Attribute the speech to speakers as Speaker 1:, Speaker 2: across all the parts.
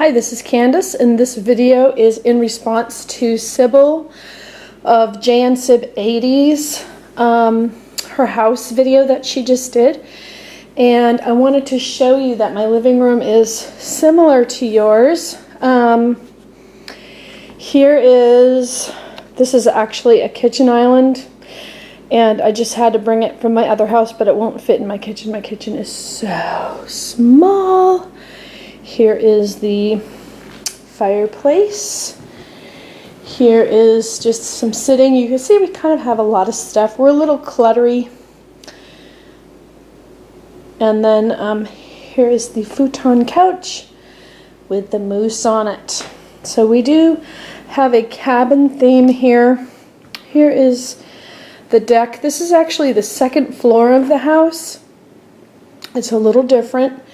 Speaker 1: Hi, this is Candace, and this video is in response to Sybil of Jan Sib 80s, her house video that she just did. And I wanted to show you that my living room is similar to yours. This is actually a kitchen island, and I just had to bring it from my other house, but it won't fit in my kitchen. My kitchen is so small. Here is the fireplace. Here is just some sitting. You can see we kind of have a lot of stuff. We're a little cluttery. And then here is the futon couch with the moose on it. So we do have a cabin theme here. Here is the deck. This is actually the second floor of the house. It's a little different.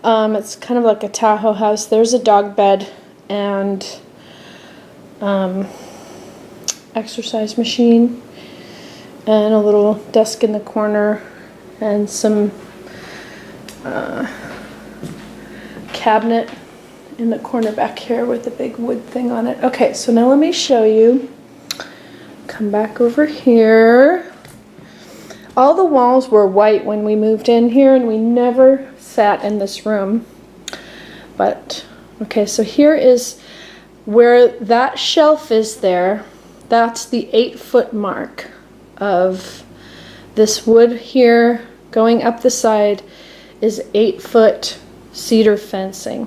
Speaker 1: It's kind of like a Tahoe house. There's a dog bed and exercise machine and a little desk in the corner and some cabinet in the corner back here with a big wood thing on it. Okay, so now let me show you. Come back over here. All the walls were white when we moved in here, and we never sat in this room. But okay, so here is where that shelf is there. That's the 8-foot mark of this wood here. Going up the side is 8-foot cedar fencing.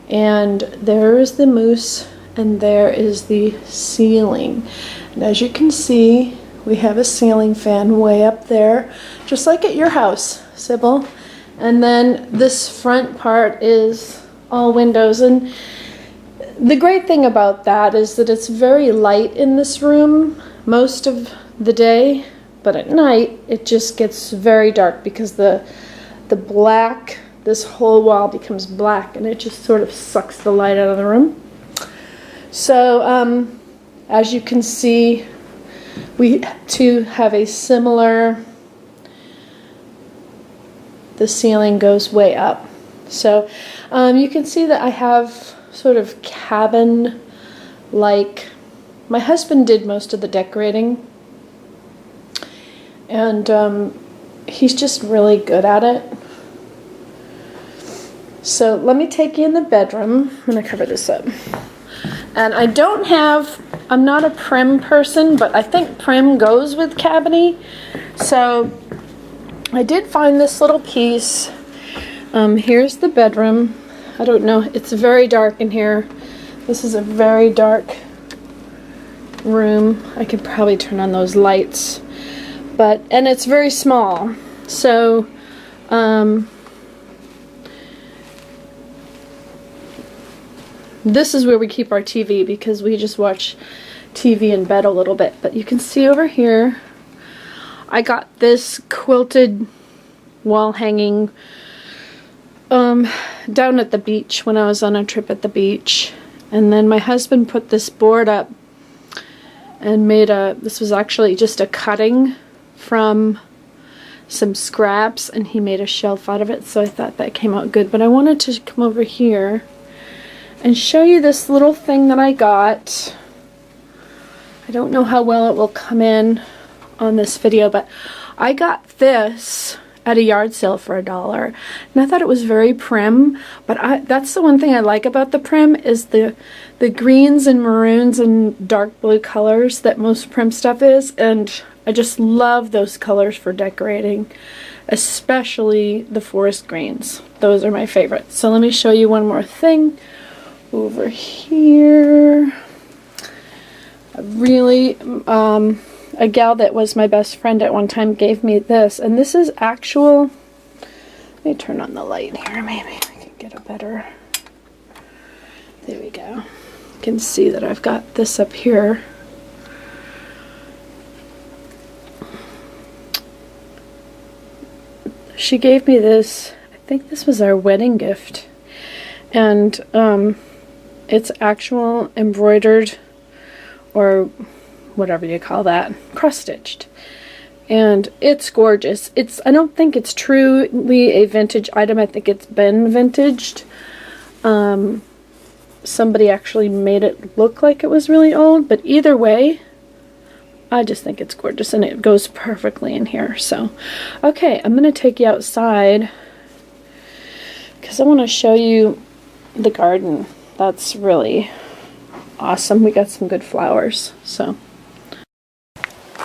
Speaker 1: And there is the moose, and there is the ceiling. And as you can see, we have a ceiling fan way up there, just like at your house, Sybil. And then this front part is all windows. And the great thing about that is that it's very light in this room most of the day, but at night it just gets very dark because the black, this whole wall becomes black, and it just sort of sucks the light out of the room. So as you can see, we too have a similar, the ceiling goes way up. So you can see that I have sort of cabin-like. My husband did most of the decorating, and he's just really good at it. So let me take you in the bedroom. I'm going to cover this up. And I'm not a prim person, but I think prim goes with cabiny. So I did find this little piece. Here's the bedroom. I don't know, it's very dark in here. This is a very dark room. I could probably turn on those lights. And it's very small. So, this is where we keep our TV because we just watch TV in bed a little bit. But you can see over here, I got this quilted wall hanging down at the beach when I was on a trip at the beach. And then my husband put this board up and this was actually just a cutting from some scraps, and he made a shelf out of it, so I thought that came out good. But I wanted to come over here and show you this little thing that I got. I don't know how well it will come in on this video, but I got this at a yard sale for $1, and I thought it was very prim. But that's the one thing I like about the prim is the greens and maroons and dark blue colors that most prim stuff is, and I just love those colors for decorating, especially the forest greens. Those are my favorites. So let me show you one more thing. Over here, a gal that was my best friend at one time gave me this, and this is actual, let me turn on the light here, maybe I can get a better, there we go. You can see that I've got this up here. She gave me this, I think this was our wedding gift, and it's actual embroidered, or whatever you call that, cross-stitched. And it's gorgeous. I don't think it's truly a vintage item. I think it's been vintaged. somebody actually made it look like it was really old, but either way, I just think it's gorgeous and it goes perfectly in here. So, okay, I'm going to take you outside because I want to show you the garden. That's really awesome. We got some good flowers. So,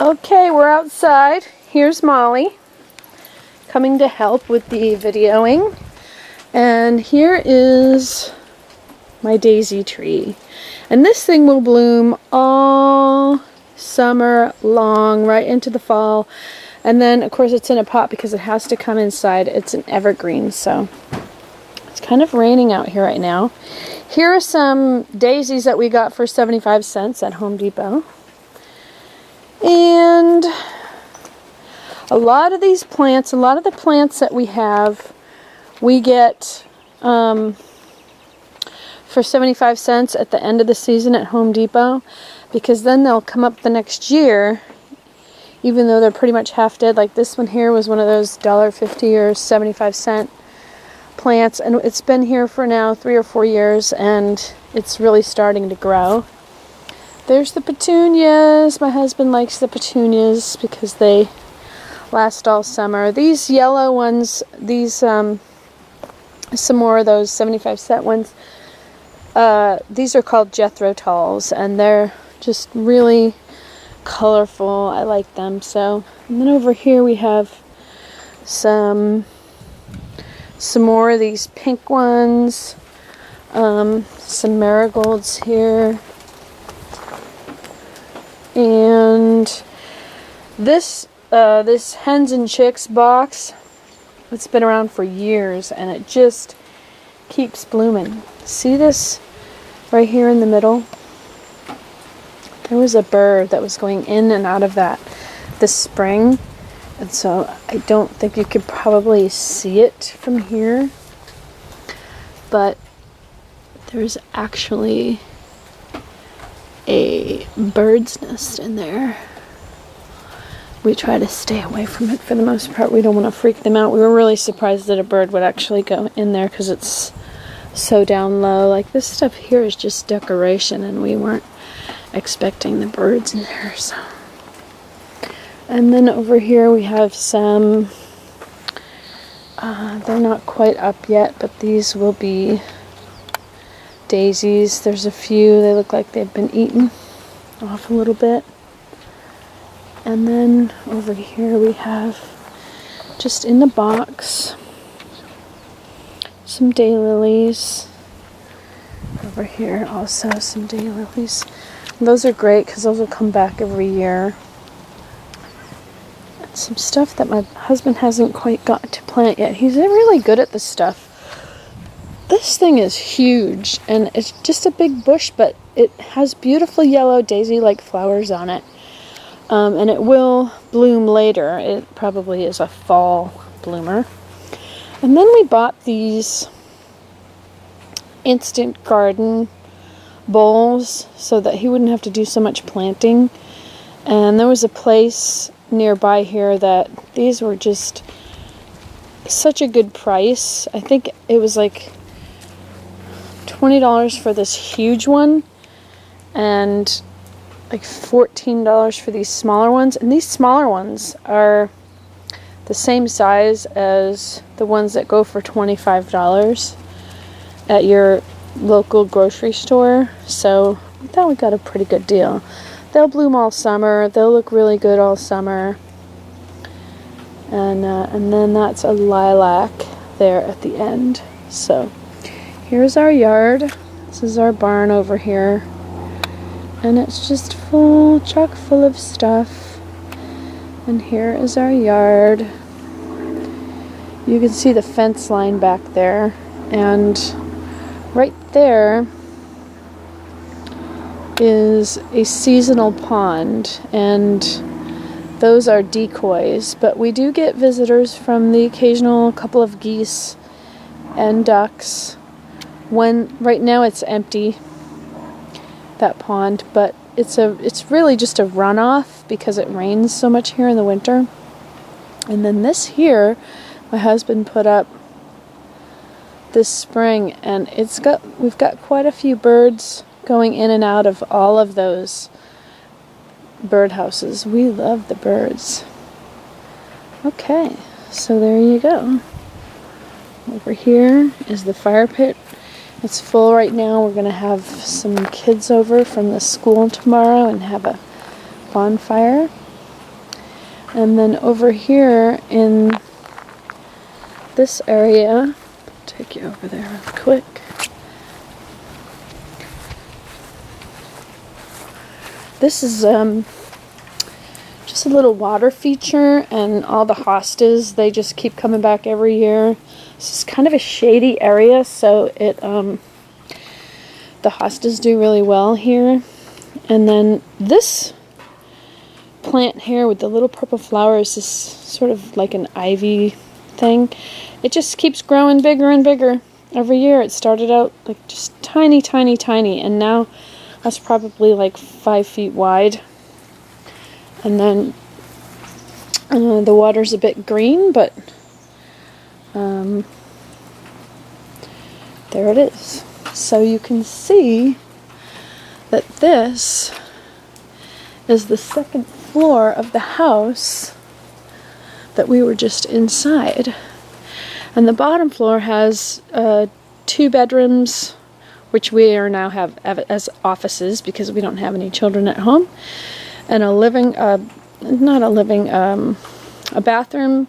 Speaker 1: okay, we're outside. Here's Molly coming to help with the videoing. And here is my daisy tree. And this thing will bloom all summer long, right into the fall. And then, of course, it's in a pot because it has to come inside. It's an evergreen, so it's kind of raining out here right now. Here are some daisies that we got for 75 cents at Home Depot. And a lot of these plants, a lot of the plants that we have, we get for 75 cents at the end of the season at Home Depot, because then they'll come up the next year, even though they're pretty much half dead. Like this one here was one of those $1.50 or 75-cent plants, and it's been here for now 3 or 4 years, and it's really starting to grow. There's the petunias. My husband likes the petunias because they last all summer. These yellow ones, these some more of those 75-cent ones, these are called Jethro Tulls, and they're just really colorful. I like them. So, and then over here we have some more of these pink ones, some marigolds here, and this hens and chicks box, it's been around for years and it just keeps blooming. See this right here in the middle? There was a bird that was going in and out of that this spring, and so I don't think you could probably see it from here, but there's actually a bird's nest in there. We try to stay away from it for the most part. We don't want to freak them out. We were really surprised that a bird would actually go in there because it's so down low. Like, this stuff here is just decoration, and we weren't expecting the birds in there. So, and then over here we have some, they're not quite up yet, but these will be daisies. There's a few, they look like they've been eaten off a little bit. And then over here we have, just in the box, some daylilies. Over here also some daylilies. Those are great because those will come back every year. And some stuff that my husband hasn't quite got to plant yet. He's really good at this stuff. This thing is huge, and it's just a big bush, but it has beautiful yellow daisy-like flowers on it. And it will bloom later. It probably is a fall bloomer. And then we bought these instant garden bowls so that he wouldn't have to do so much planting. And there was a place nearby here that these were just such a good price. I think it was like $20 for this huge one, and like $14 for these smaller ones. And these smaller ones are the same size as the ones that go for $25 at your local grocery store. So we thought we got a pretty good deal. They'll bloom all summer. They'll look really good all summer. And then that's a lilac there at the end. So here's our yard. This is our barn over here. And it's just full, chock full of stuff. And here is our yard. You can see the fence line back there. And right there is a seasonal pond. And those are decoys. But we do get visitors from the occasional couple of geese and ducks. Right now it's empty, that pond, but it's really just a runoff because it rains so much here in the winter. And then this here, my husband put up this spring, and we've got quite a few birds going in and out of all of those birdhouses. We love the birds. Okay, so there you go. Over here is the fire pit. It's full right now. We're going to have some kids over from the school tomorrow and have a bonfire. And then over here in this area, I'll take you over there real quick. This is just a little water feature, and all the hostas, they just keep coming back every year. This is kind of a shady area, so the hostas do really well here. And then this plant here with the little purple flowers is sort of like an ivy thing. It just keeps growing bigger and bigger every year. It started out like just tiny, tiny, tiny, and now that's probably like 5 feet wide. And then the water's a bit green, but there it is. So you can see that this is the second floor of the house that we were just inside. And the bottom floor has 2 bedrooms, which we are now have as offices because we don't have any children at home, and a bathroom,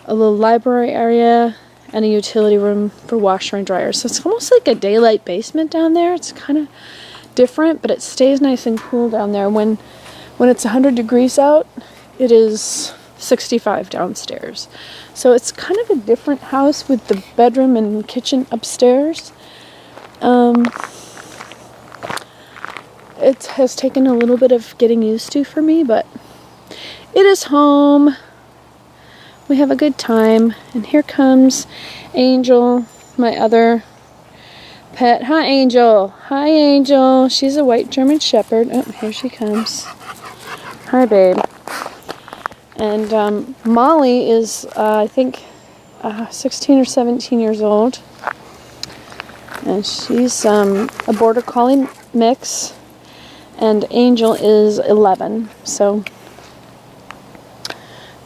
Speaker 1: a little library area, and a utility room for washer and dryer. So it's almost like a daylight basement down there. It's kind of different, but it stays nice and cool down there. When it's 100 degrees out, it is 65 downstairs. So it's kind of a different house with the bedroom and kitchen upstairs. It has taken a little bit of getting used to for me, but it is home. We have a good time. And here comes Angel, my other pet. Hi, Angel. Hi, Angel. She's a white German Shepherd. Oh, here she comes. Hi, babe. And Molly is, I think, 16 or 17 years old. And she's a Border Collie mix. And Angel is 11. So,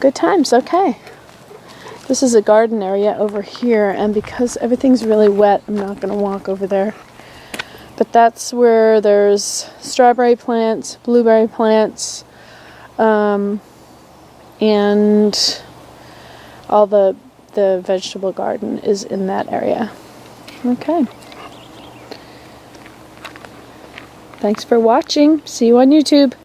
Speaker 1: good times. Okay. This is a garden area over here, and because everything's really wet, I'm not going to walk over there. But that's where there's strawberry plants, blueberry plants, and all the vegetable garden is in that area. Okay. Thanks for watching. See you on YouTube.